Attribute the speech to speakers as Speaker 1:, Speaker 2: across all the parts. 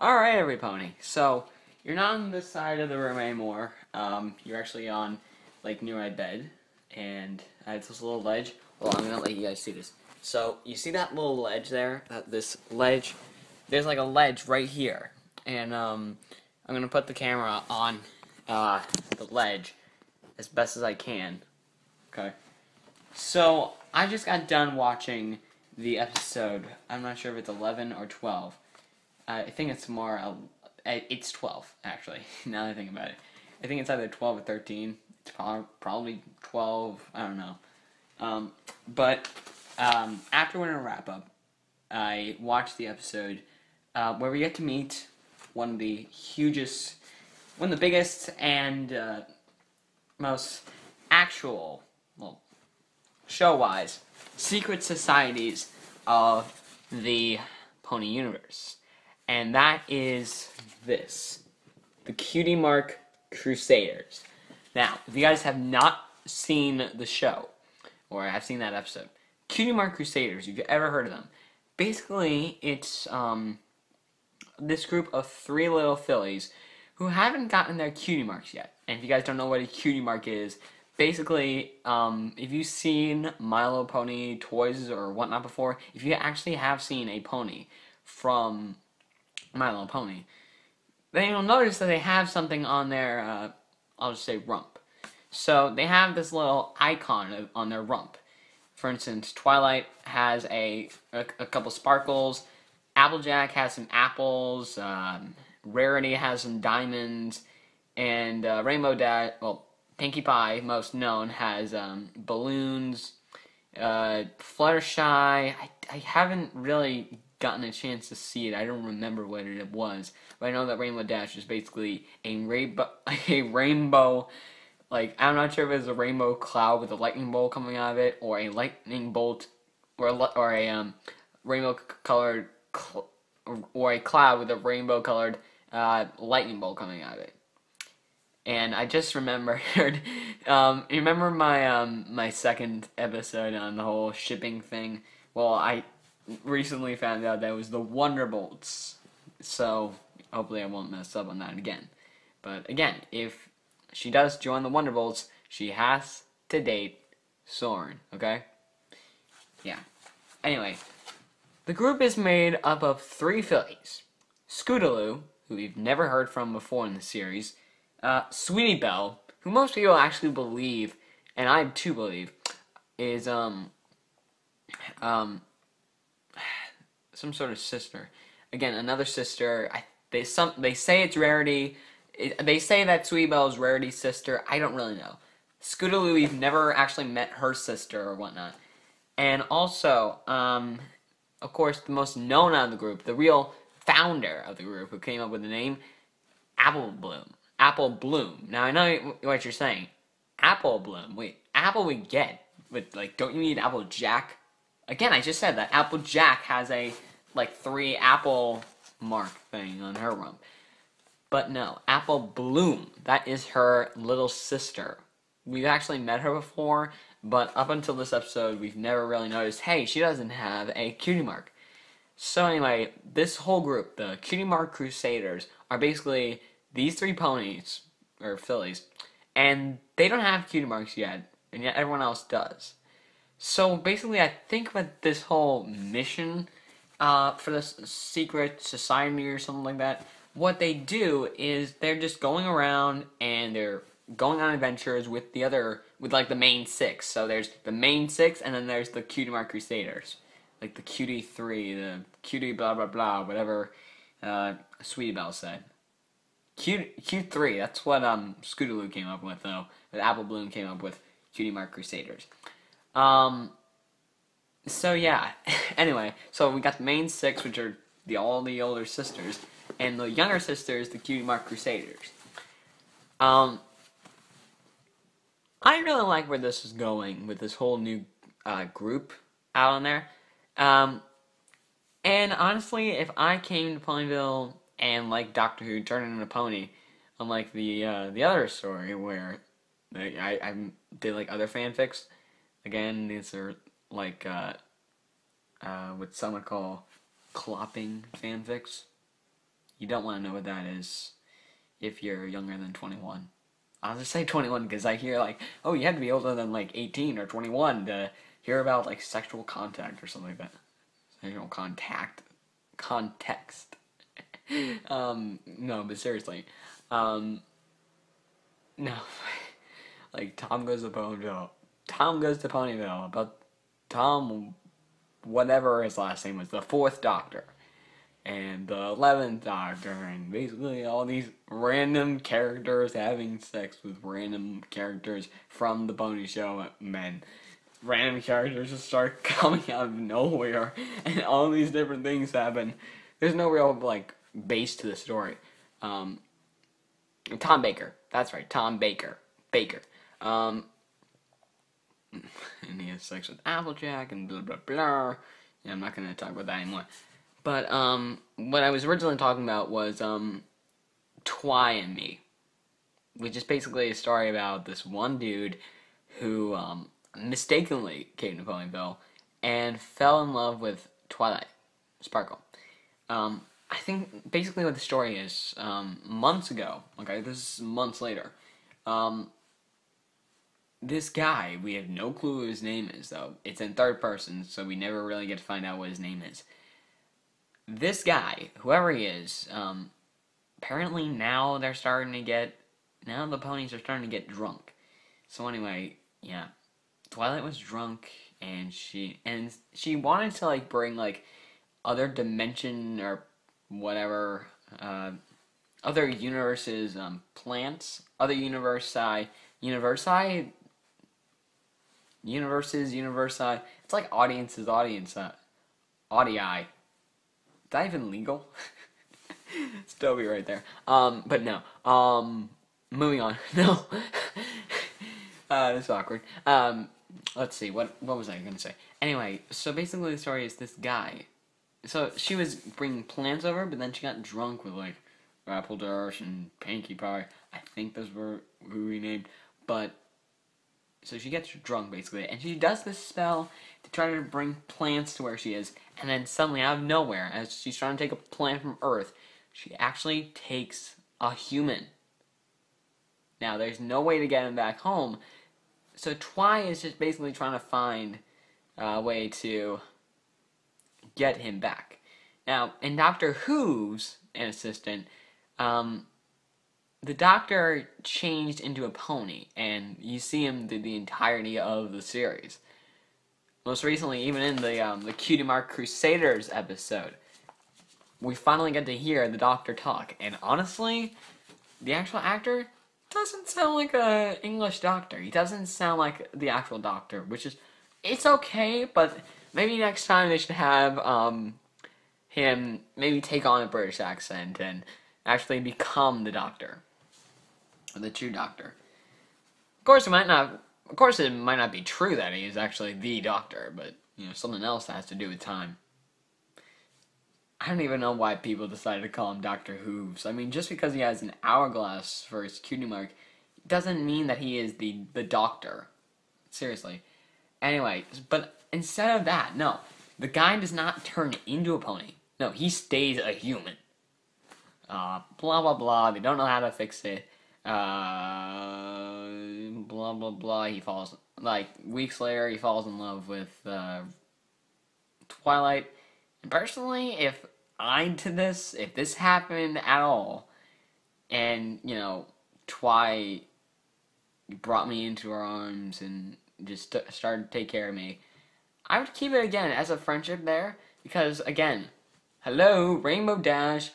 Speaker 1: Alright, every pony. So, you're not on this side of the room anymore. You're actually on, like, near my bed. And I have this little ledge. Well, I'm gonna let you guys see this. So, you see that little ledge there? This ledge? There's, like, a ledge right here. And, I'm gonna put the camera on, the ledge as best as I can. Okay? So, I just got done watching the episode. I'm not sure if it's 11 or 12. I think it's more, it's 12, actually, now that I think about it. I think it's either 12 or 13. It's probably 12, I don't know. After we're in a wrap-up, I watched the episode where we get to meet one of the biggest and most actual, well, show-wise, secret societies of the Pony Universe. And that is this. The Cutie Mark Crusaders. Now, if you guys have not seen the show, or have seen that episode, Cutie Mark Crusaders, if you've ever heard of them, basically, it's this group of 3 little fillies who haven't gotten their cutie marks yet. And if you guys don't know what a cutie mark is, basically, if you've seen My Little Pony toys or whatnot before, if you actually have seen a pony from My Little Pony, then you'll notice that they have something on their, I'll just say rump. So they have this little icon on their rump. For instance, Twilight has a couple sparkles, Applejack has some apples, Rarity has some diamonds, and Rainbow Dash, well, Pinkie Pie, most known, has balloons. Fluttershy, I haven't really gotten a chance to see it. I don't remember what it was, but I know that Rainbow Dash is basically a rainbow. Like, I'm not sure if it's a rainbow cloud with a lightning bolt coming out of it, or a lightning bolt, or a rainbow colored, or a cloud with a rainbow colored lightning bolt coming out of it. And I just remembered, you remember my my second episode on the whole shipping thing? Well, I recently found out that it was the Wonderbolts. So, hopefully I won't mess up on that again. But again, if she does join the Wonderbolts, she has to date Soren, okay? Yeah. Anyway, the group is made up of 3 fillies. Scootaloo, who we've never heard from before in the series, Sweetie Belle, who most people actually believe, and I too believe, is some sort of sister. Again, another sister. They say it's Rarity. They say that Sweetie Belle is Rarity's sister. I don't really know. Scootaloo, we've never actually met her sister or whatnot. And also, of course, the most known out of the group, the real founder of the group, who came up with the name, Apple Bloom. Now, I know what you're saying. Apple Bloom. Wait, Apple we get. But, like, don't you need Applejack? Again, I just said that Applejack has a, like, 3 apple mark thing on her rump. But no, Apple Bloom. That is her little sister. We've actually met her before, but up until this episode, we've never really noticed, hey, she doesn't have a cutie mark. So anyway, this whole group, the Cutie Mark Crusaders, are basically these 3 ponies, or fillies, and they don't have cutie marks yet, and yet everyone else does. So basically, I think with this whole mission for this secret society or something like that, what they do is they're just going around and they're going on adventures with like the main 6. So there's the main 6, and then there's the Cutie Mark Crusaders. Like the Cutie 3, the Cutie blah blah blah, whatever Sweetie Belle said. Q3, that's what Scootaloo came up with, though. But Apple Bloom came up with Cutie Mark Crusaders. So yeah. Anyway, so we got the main 6, which are all the older sisters, and the younger sisters, the Cutie Mark Crusaders. I really like where this is going with this whole new group out on there. And honestly, if I came to Ponyville and, like, Doctor Who turned into a pony, unlike the other story where I did, like, other fanfics, again, these are, like, what some would call clopping fanfics. You don't want to know what that is if you're younger than 21. I'll just say 21 because I hear like, oh, you have to be older than like 18 or 21 to hear about like sexual contact or something like that. Sexual context. No, but seriously, no, like Tom goes to Ponyville. Tom goes to Ponyville about Tom, whatever his last name was, the 4th Doctor. And the 11th Doctor, and basically all these random characters having sex with random characters from the Pony Show, men. Random characters just start coming out of nowhere, and all these different things happen. There's no real, like, base to the story. Tom Baker. That's right, Tom Baker. And he has sex with Applejack, and blah, blah, blah. Yeah, I'm not going to talk about that anymore. But, what I was originally talking about was, Twi and Me, which is basically a story about this one dude who, mistakenly came to Ponyville and fell in love with Twilight Sparkle. I think basically what the story is, months ago, okay, this is months later, this guy, we have no clue what his name is, though. It's in third person, so we never really get to find out what his name is. This guy, whoever he is, apparently now the ponies are starting to get drunk. So anyway, yeah, Twilight was drunk, and she wanted to, like, bring, like, other dimension or whatever, other universes, plants, other universi, it's like audience's audience, audii. Is that even legal? Still be right there. But no. Moving on. No. This is awkward. Let's see. What was I gonna say? Anyway, so basically the story is this guy. So she was bringing plants over, but then she got drunk with like Apple Dash and Pinkie Pie. I think those were who we named. But so she gets drunk basically, and she does this spell to try to bring plants to where she is, and then suddenly out of nowhere, as she's trying to take a plant from Earth, she actually takes a human. Now there's no way to get him back home, so Twi is just basically trying to find a way to get him back. Now in Doctor Who's an assistant, the Doctor changed into a pony, and you see him through the entirety of the series. Most recently, even in the Cutie Crusaders episode, we finally get to hear the Doctor talk. And honestly, the actual actor doesn't sound like an English doctor. He doesn't sound like the actual Doctor, which is, it's okay, but maybe next time they should have him maybe take on a British accent and actually become the Doctor. The true Doctor. Of course, it might not be true that he is actually the Doctor, but you know, something else has to do with time. I don't even know why people decided to call him Doctor Hooves. I mean, just because he has an hourglass for his cutie mark doesn't mean that he is the Doctor. Seriously. Anyway, but instead of that, no, the guy does not turn into a pony. No, he stays a human. Blah blah blah. They don't know how to fix it. Blah blah blah. He falls, like, weeks later he falls in love with Twilight. And personally, if this happened at all, and you know, Twi brought me into her arms and just started to take care of me, I would keep it again as a friendship there, because again, hello, Rainbow Dash.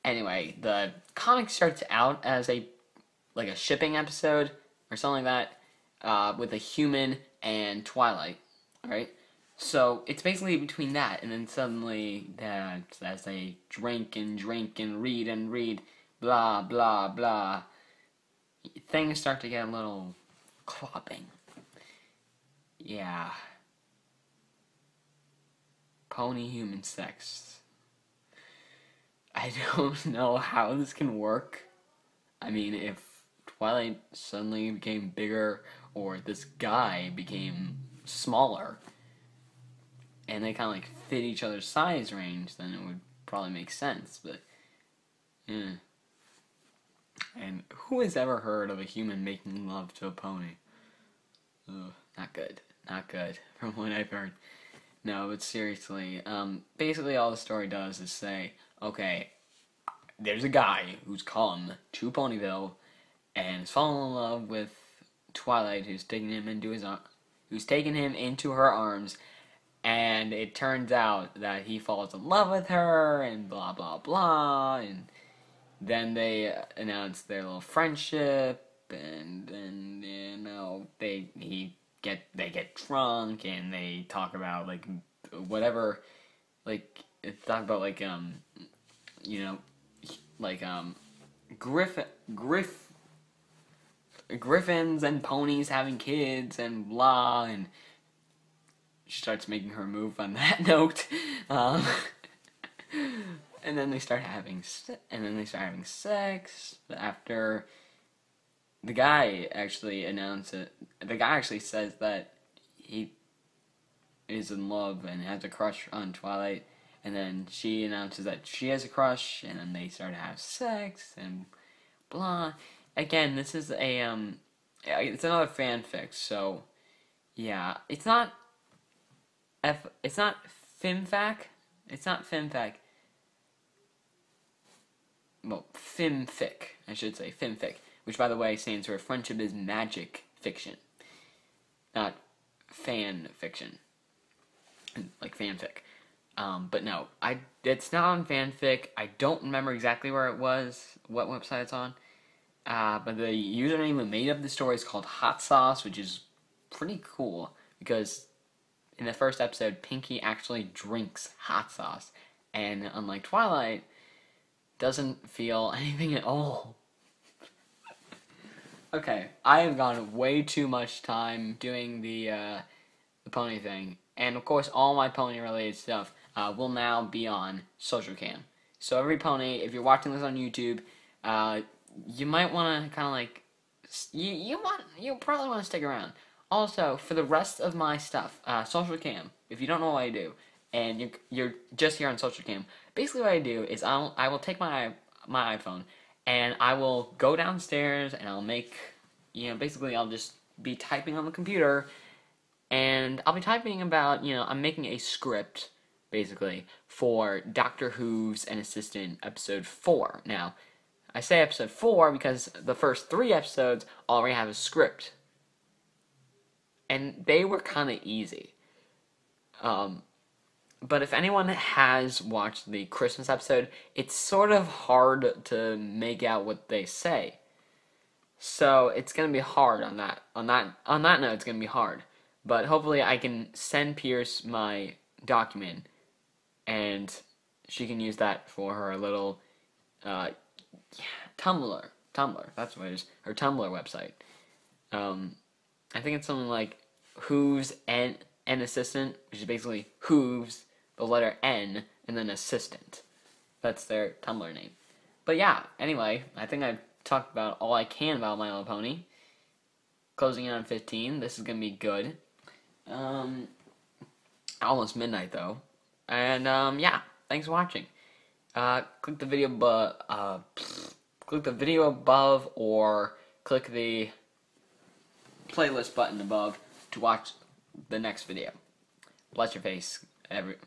Speaker 1: Anyway, the comic starts out as a shipping episode or something like that, with a human and Twilight, alright? So it's basically between that, and then suddenly, as they drink and read, blah blah blah, things start to get a little clopping. Yeah. Pony human sex. I don't know how this can work. I mean, if Twilight suddenly became bigger, or this guy became smaller, and they kind of like fit each other's size range, then it would probably make sense, but yeah. And who has ever heard of a human making love to a pony? Ugh, not good. Not good, from what I've heard. No, but seriously, basically all the story does is say, okay, there's a guy who's come to Ponyville and is fallen in love with Twilight, who's taking him into her arms, and it turns out that he falls in love with her, and blah blah blah, and then they announce their little friendship, and you know they get drunk, and they talk about like whatever, like talk about like you know like griffins and ponies having kids and blah, and she starts making her move on that note. And then they start having sex after the guy actually says that he is in love and has a crush on Twilight, and then she announces that she has a crush, and then they start to have sex and blah. Again, this is it's another fanfic, so yeah, it's not Fimfac. It's not Fimfac. Well, Fimfic, I should say, Fimfic, which, by the way, stands for Friendship is Magic Fiction, not fan fiction, like fanfic. But no, it's not on fanfic. I don't remember exactly where it was, what website it's on. But the username that made up the story is called Hot Sauce, which is pretty cool because in the first episode, Pinky actually drinks hot sauce, and unlike Twilight, doesn't feel anything at all. Okay, I have gone way too much time doing the pony thing, and of course, all my pony-related stuff will now be on Social Cam. So every pony, if you're watching this on YouTube, you might want to kind of like you probably want to stick around. Also, for the rest of my stuff, Social Cam. If you don't know what I do, and you're just here on Social Cam, basically what I do is I will take my iPhone and I will go downstairs and I'll make, basically I'll just be typing on the computer, and I'll be typing about, I'm making a script basically for Doctor Who's An Assistant episode 4. Now, I say episode 4 because the first 3 episodes already have a script. And they were kind of easy. But if anyone has watched the Christmas episode, it's sort of hard to make out what they say. So it's gonna be hard on that note. It's gonna be hard. But hopefully I can send Pierce my document, and she can use that for her little Tumblr. That's what it is. Her Tumblr website. I think it's something like Who's an Assistant, which is basically Who's, the letter N, and then Assistant. That's their Tumblr name. But yeah, anyway, I think I've talked about all I can about My Little Pony. Closing in on 15. This is gonna be good. Almost midnight though. And yeah, thanks for watching. Click the video above, or click the playlist button above to watch the next video. Bless your face, every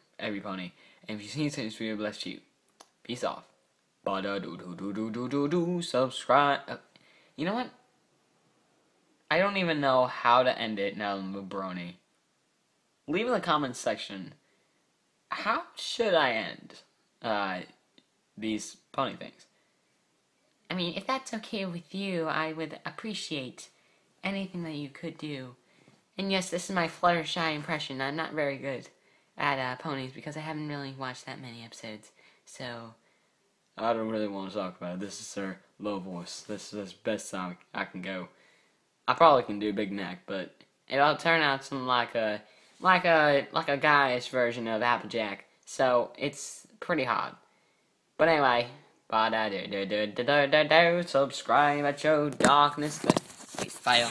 Speaker 1: pony. And if you've seen this video, bless you. Peace off. Subscribe. You know what? I don't even know how to end it now I'm a brony. Leave in the comments section, how should I end these pony things? I mean, if that's okay with you, I would appreciate anything that you could do. And yes, this is my Fluttershy impression. I'm not very good at ponies because I haven't really watched that many episodes. So I don't really want to talk about it. This is her low voice. This is the best I can go. I probably can do Big Neck, but it'll turn out something like a guyish version of Applejack. So it's pretty hard. But anyway, subscribe at your darkness. Please fail.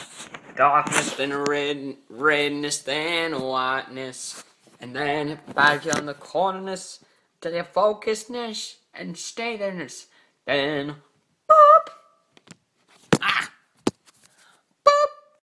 Speaker 1: Darkness, then redness, then whiteness, and then back on the cornerness, to the focusedness and steadiness, then